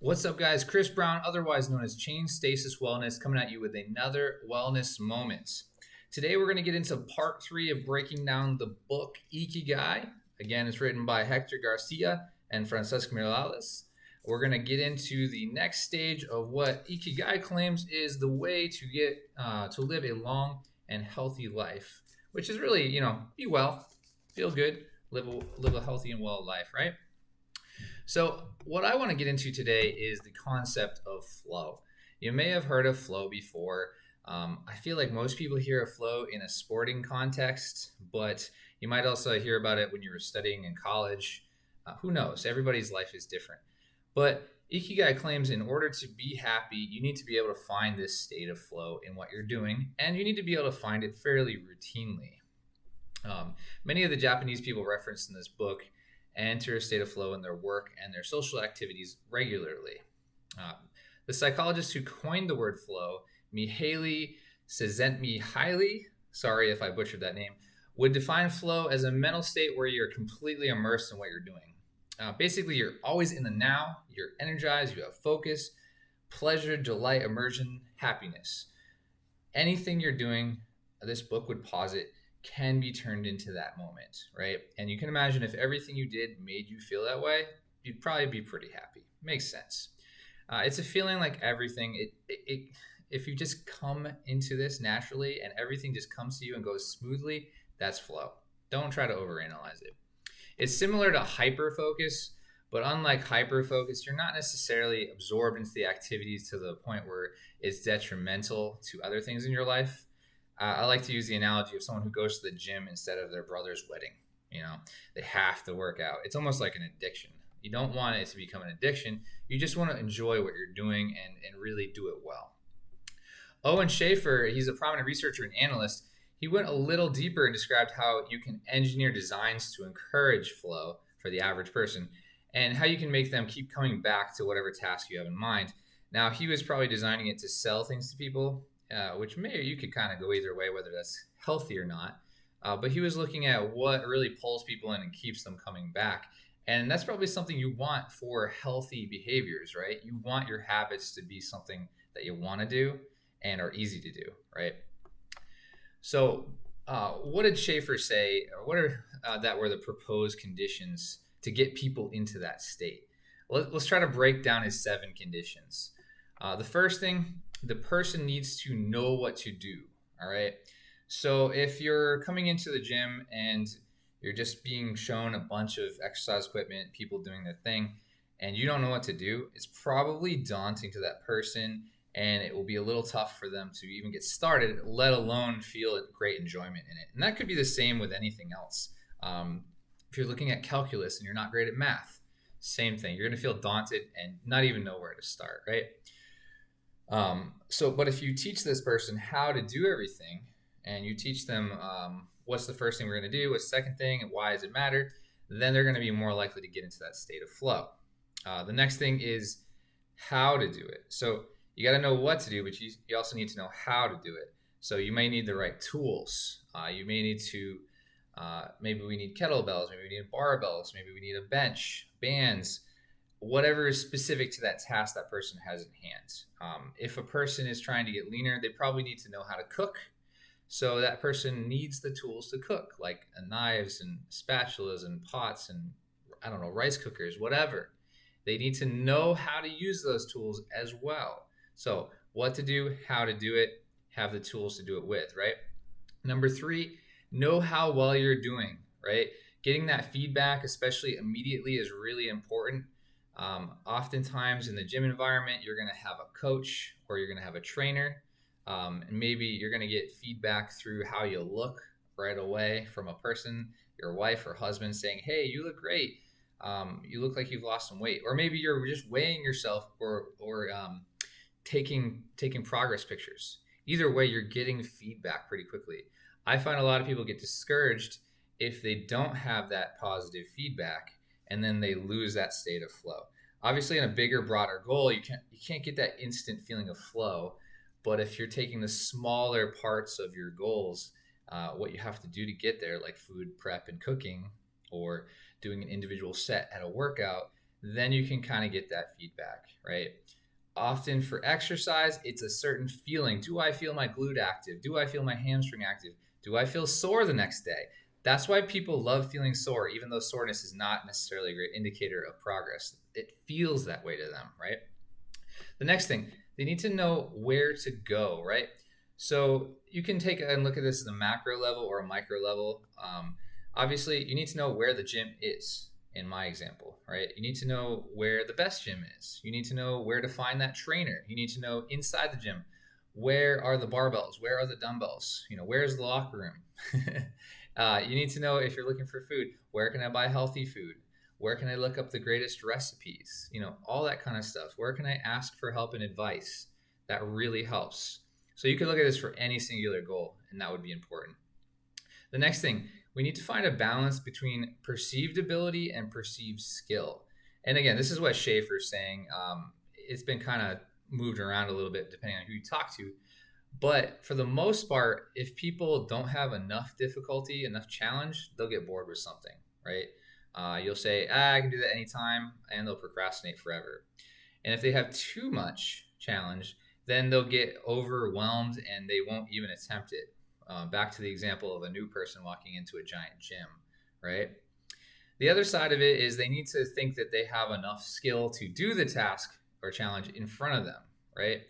What's up, guys? Chris Brown, otherwise known as Chain Stasis Wellness, coming at you with another wellness moment. Today, we're going to get into part 3 of breaking down the book Ikigai. Again, it's written by Hector Garcia and Francesca Miralles. We're going to get into the next stage of what Ikigai claims is the way to get to live a long and healthy life, which is really, be well, feel good, live a healthy and well life, right? So, what I want to get into today is the concept of flow. You may have heard of flow before. I feel like most people hear of flow in a sporting context, but you might also hear about it when you were studying in college. Who knows? Everybody's life is different. But Ikigai claims in order to be happy, you need to be able to find this state of flow in what you're doing, and you need to be able to find it fairly routinely. Many of the Japanese people referenced in this book enter a state of flow in their work and their social activities regularly. The psychologist who coined the word flow, Mihaly Csikszentmihalyi, sorry if I butchered that name, would define flow as a mental state where you're completely immersed in what you're doing. Basically, you're always in the now, you're energized, you have focus, pleasure, delight, immersion, happiness. Anything you're doing, this book would posit, can be turned into that moment, right? And you can imagine if everything you did made you feel that way, you'd probably be pretty happy. Makes sense. It's a feeling like everything, if you just come into this naturally and everything just comes to you and goes smoothly, that's flow. Don't try to overanalyze it. It's similar to hyper-focus, but unlike hyper-focus, you're not necessarily absorbed into the activities to the point where it's detrimental to other things in your life. I like to use the analogy of someone who goes to the gym instead of their brother's wedding. They have to work out. It's almost like an addiction. You don't want it to become an addiction. You just want to enjoy what you're doing and really do it well. Owen Schaefer, he's a prominent researcher and analyst. He went a little deeper and described how you can engineer designs to encourage flow for the average person and how you can make them keep coming back to whatever task you have in mind. Now, he was probably designing it to sell things to people, which you could kind of go either way, whether that's healthy or not. But he was looking at what really pulls people in and keeps them coming back. And that's probably something you want for healthy behaviors, right? You want your habits to be something that you want to do and are easy to do, right? So what did Schaefer say, or what are that were the proposed conditions to get people into that state? Let's try to break down his 7 conditions. The first thing, the person needs to know what to do, all right? So if you're coming into the gym and you're just being shown a bunch of exercise equipment, people doing their thing, and you don't know what to do, it's probably daunting to that person, and it will be a little tough for them to even get started, let alone feel great enjoyment in it. And that could be the same with anything else. If you're looking at calculus and you're not great at math, same thing. You're going to feel daunted and not even know where to start, right? But if you teach this person how to do everything, and you teach them what's the first thing we're going to do, what's the second thing, and why does it matter, then they're going to be more likely to get into that state of flow. The next thing is how to do it. So you got to know what to do, but you also need to know how to do it. So you may need the right tools. You may need to, maybe we need kettlebells, maybe we need barbells, maybe we need a bench, bands, whatever is specific to that task that person has in hand. If a person is trying to get leaner, they probably need to know how to cook. So that person needs the tools to cook, like knives and spatulas and pots and, rice cookers, whatever. They need to know how to use those tools as well. So what to do, how to do it, have the tools to do it with, right? Number 3, know how well you're doing, right? Getting that feedback, especially immediately, is really important. Oftentimes in the gym environment, you're going to have a coach or you're going to have a trainer. And maybe you're going to get feedback through how you look right away from a person, your wife or husband, saying, hey, you look great. You look like you've lost some weight. Or maybe you're just weighing yourself or taking progress pictures. Either way, you're getting feedback pretty quickly. I find a lot of people get discouraged if they don't have that positive feedback, and then they lose that state of flow. Obviously, in a bigger, broader goal, you can't get that instant feeling of flow. But if you're taking the smaller parts of your goals, what you have to do to get there, like food prep and cooking, or doing an individual set at a workout, then you can kind of get that feedback, right? Often for exercise, it's a certain feeling. Do I feel my glute active? Do I feel my hamstring active? Do I feel sore the next day? That's why people love feeling sore, even though soreness is not necessarily a great indicator of progress. It feels that way to them, right? The next thing, they need to know where to go, right? So you can take and look at this at a macro level or a micro level. Obviously, you need to know where the gym is. In my example, right? You need to know where the best gym is. You need to know where to find that trainer. You need to know inside the gym, where are the barbells? Where are the dumbbells? Where's the locker room? You need to know if you're looking for food, where can I buy healthy food? Where can I look up the greatest recipes? All that kind of stuff. Where can I ask for help and advice? That really helps. So you can look at this for any singular goal, and that would be important. The next thing, we need to find a balance between perceived ability and perceived skill. And again, this is what Schaefer's saying. It's been kind of moved around a little bit depending on who you talk to. But for the most part, if people don't have enough difficulty, enough challenge, they'll get bored with something, right? You'll say, I can do that anytime, and they'll procrastinate forever. And if they have too much challenge, then they'll get overwhelmed and they won't even attempt it. Back to the example of a new person walking into a giant gym, right? The other side of it is they need to think that they have enough skill to do the task or challenge in front of them, right?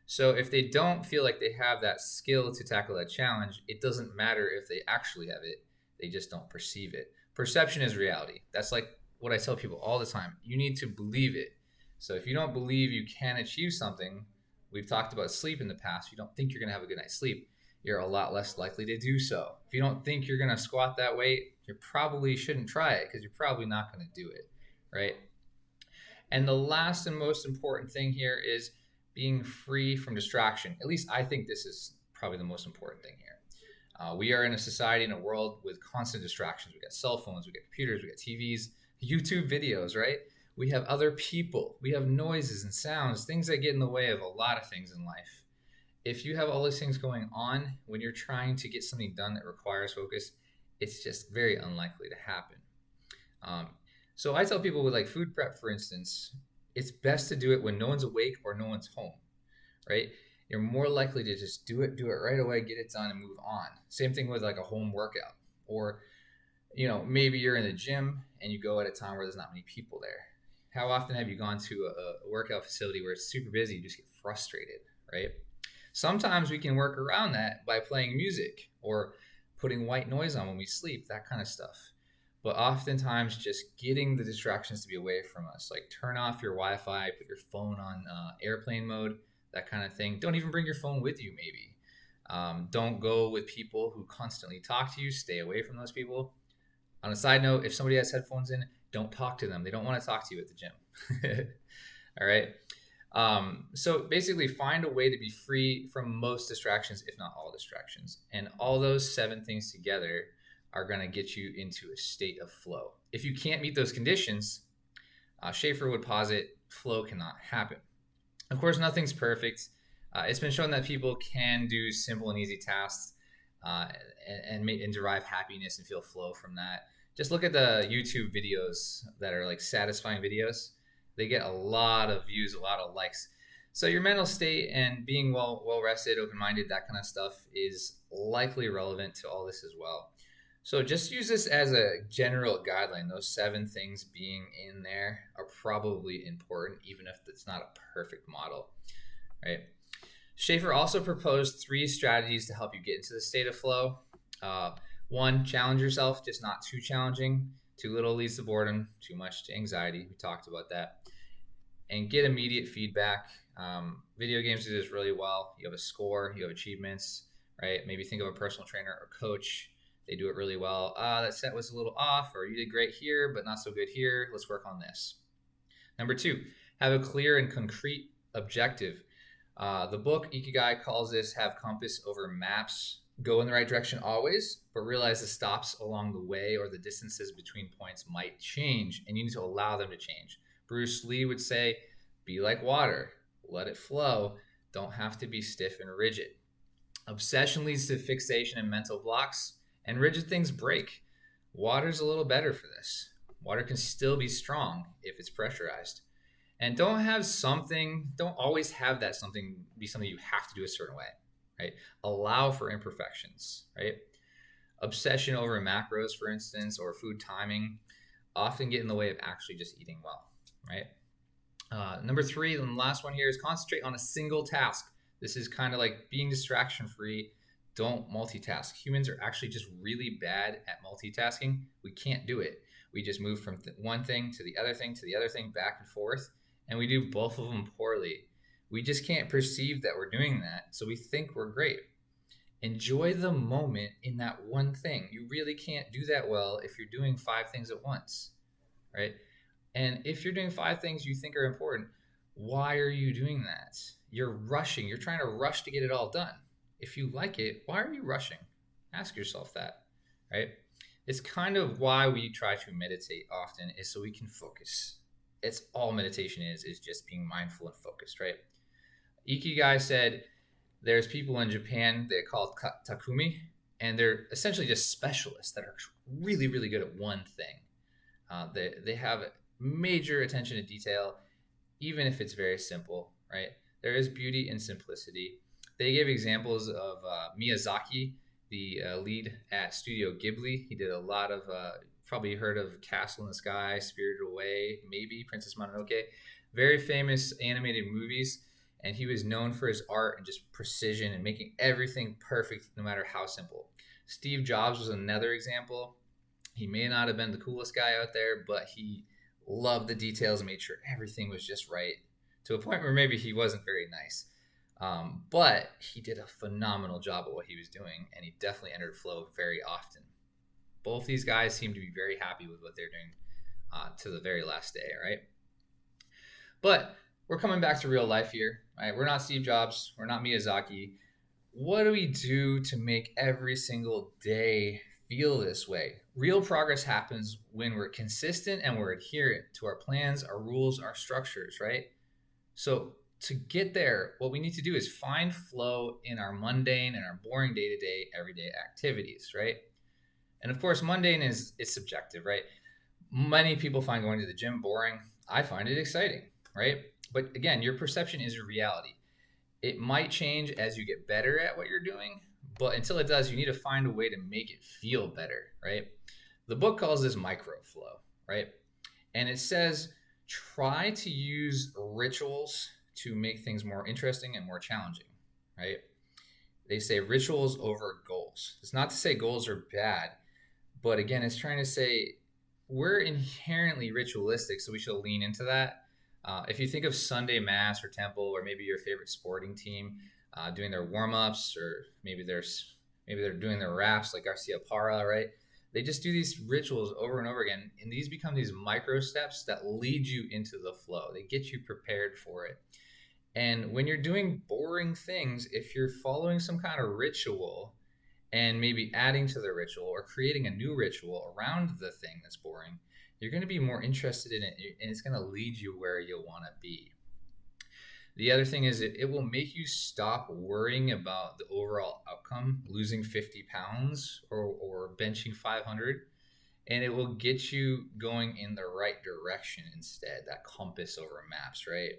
So if they don't feel like they have that skill to tackle that challenge, it doesn't matter if they actually have it. They just don't perceive it. Perception is reality. That's like what I tell people all the time. You need to believe it. So if you don't believe you can achieve something, we've talked about sleep in the past. If you don't think you're going to have a good night's sleep, you're a lot less likely to do so. If you don't think you're going to squat that weight, you probably shouldn't try it because you're probably not going to do it, right? And the last and most important thing here is being free from distraction. At least I think this is probably the most important thing here. We are in a society, in a world with constant distractions. We got cell phones, we got computers, we got TVs, YouTube videos, right? We have other people, we have noises and sounds, things that get in the way of a lot of things in life. If you have all these things going on when you're trying to get something done that requires focus, it's just very unlikely to happen. So I tell people with like food prep, for instance, it's best to do it when no one's awake or no one's home, right? You're more likely to just do it right away, get it done and move on. Same thing with like a home workout, or, maybe you're in the gym and you go at a time where there's not many people there. How often have you gone to a workout facility where it's super busy, you just get frustrated, right? Sometimes we can work around that by playing music or putting white noise on when we sleep, that kind of stuff. But oftentimes just getting the distractions to be away from us, like turn off your Wi-Fi, put your phone on airplane mode, that kind of thing. Don't even bring your phone with you, maybe. Don't go with people who constantly talk to you. Stay away from those people. On a side note, if somebody has headphones in, don't talk to them. They don't want to talk to you at the gym. All right. So basically find a way to be free from most distractions, if not all distractions. And all those 7 things together are going to get you into a state of flow. If you can't meet those conditions, Schaefer would posit flow cannot happen. Of course, nothing's perfect. It's been shown that people can do simple and easy tasks and derive happiness and feel flow from that. Just look at the YouTube videos that are like satisfying videos. They get a lot of views, a lot of likes. So your mental state and being well rested, open-minded, that kind of stuff is likely relevant to all this as well. So just use this as a general guideline. Those 7 things being in there are probably important, even if it's not a perfect model, right? Schaefer also proposed 3 strategies to help you get into the state of flow. 1, challenge yourself, just not too challenging. Too little leads to boredom, too much to anxiety. We talked about that. And get immediate feedback. Video games do this really well. You have a score, you have achievements, right? Maybe think of a personal trainer or coach. They do it really well. That set was a little off, or you did great here, but not so good here. Let's work on this. Number 2, have a clear and concrete objective. The book Ikigai calls this have compass over maps. Go in the right direction always, but realize the stops along the way or the distances between points might change, and you need to allow them to change. Bruce Lee would say, be like water, let it flow, don't have to be stiff and rigid. Obsession leads to fixation and mental blocks, and rigid things break. Water's a little better for this. Water can still be strong if it's pressurized. And don't always have that something be something you have to do a certain way, right? Allow for imperfections, right? Obsession over macros, for instance, or food timing often get in the way of actually just eating well, right? Number 3, and the last one here, is concentrate on a single task. This is kind of like being distraction free. Don't multitask. Humans are actually just really bad at multitasking. We can't do it. We just move from one thing to the other thing to the other thing, back and forth, and we do both of them poorly. We just can't perceive that we're doing that, so we think we're great. Enjoy the moment in that one thing. You really can't do that well if you're doing 5 things at once, right? And if you're doing 5 things you think are important, why are you doing that? You're rushing. You're trying to rush to get it all done. If you like it, why are you rushing? Ask yourself that, right? It's kind of why we try to meditate often, is so we can focus. It's all meditation is just being mindful and focused, right? Ikigai said there's people in Japan, they're called takumi, and they're essentially just specialists that are really, really good at one thing. They have major attention to detail, even if it's very simple, right? There is beauty in simplicity. They gave examples of Miyazaki, the lead at Studio Ghibli. He did a lot of, probably heard of Castle in the Sky, Spirited Away, maybe Princess Mononoke. Very famous animated movies, and he was known for his art and just precision and making everything perfect no matter how simple. Steve Jobs was another example. He may not have been the coolest guy out there, but he loved the details and made sure everything was just right, to a point where maybe he wasn't very nice. But he did a phenomenal job at what he was doing, and he definitely entered flow very often. Both these guys seem to be very happy with what they're doing to the very last day, right? But we're coming back to real life here, right? We're not Steve Jobs. We're not Miyazaki. What do we do to make every single day feel this way? Real progress happens when we're consistent and we're adherent to our plans, our rules, our structures, right? So to get there, what we need to do is find flow in our mundane and our boring day-to-day, everyday activities, right? And of course, mundane is subjective, right? Many people find going to the gym boring. I find it exciting, right? But again, your perception is your reality. It might change as you get better at what you're doing, but until it does, you need to find a way to make it feel better, right? The book calls this microflow, right? And it says, try to use rituals to make things more interesting and more challenging, right? They say rituals over goals. It's not to say goals are bad, but again, it's trying to say we're inherently ritualistic, so we should lean into that. If you think of Sunday Mass or temple, or maybe your favorite sporting team doing their warm-ups, or maybe they're doing their raps like Garcia Parra, right? They just do these rituals over and over again, and these become these micro steps that lead you into the flow. They get you prepared for it. And when you're doing boring things, if you're following some kind of ritual and maybe adding to the ritual or creating a new ritual around the thing that's boring, you're going to be more interested in it, and it's going to lead you where you'll want to be. The other thing is it will make you stop worrying about the overall outcome, losing 50 pounds or benching 500, and it will get you going in the right direction instead, that compass over maps, right?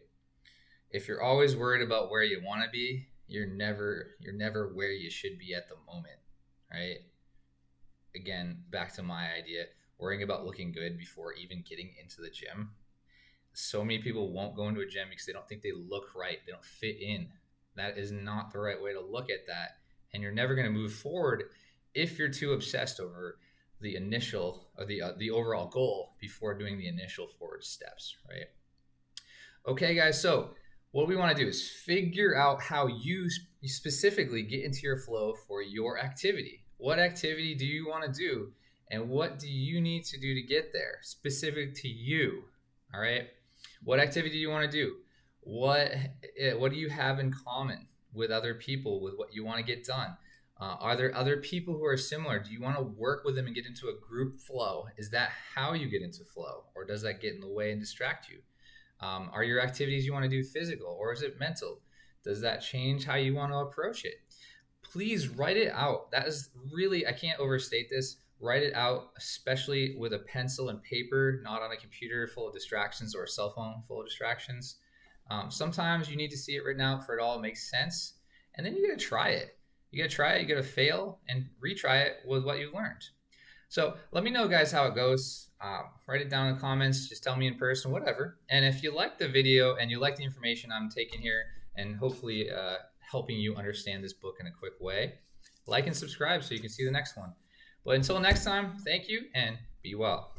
If you're always worried about where you want to be, you're never where you should be at the moment, right? Again, back to my idea, worrying about looking good before even getting into the gym. So many people won't go into a gym because they don't think they look right. They don't fit in. That is not the right way to look at that. And you're never going to move forward if you're too obsessed over the initial or the overall goal before doing the initial forward steps, right? Okay, guys, so what we want to do is figure out how you specifically get into your flow for your activity. What activity do you want to do? And what do you need to do to get there, specific to you? All right. What activity do you want to do? What do you have in common with other people with what you want to get done? Are there other people who are similar? Do you want to work with them and get into a group flow? Is that how you get into flow, or does that get in the way and distract you? Are your activities you want to do physical, or is it mental? Does that change how you want to approach it? Please write it out. That is really, I can't overstate this. write it out, especially with a pencil and paper, not on a computer full of distractions or a cell phone full of distractions. Sometimes you need to see it written out for it all to make sense. And then you got to try it. You got to try it, you got to fail and retry it with what you learned. So let me know, guys, how it goes. Write it down in the comments. Just tell me in person, whatever. And if you like the video and you like the information I'm taking here and hopefully helping you understand this book in a quick way, like and subscribe so you can see the next one. But until next time, thank you and be well.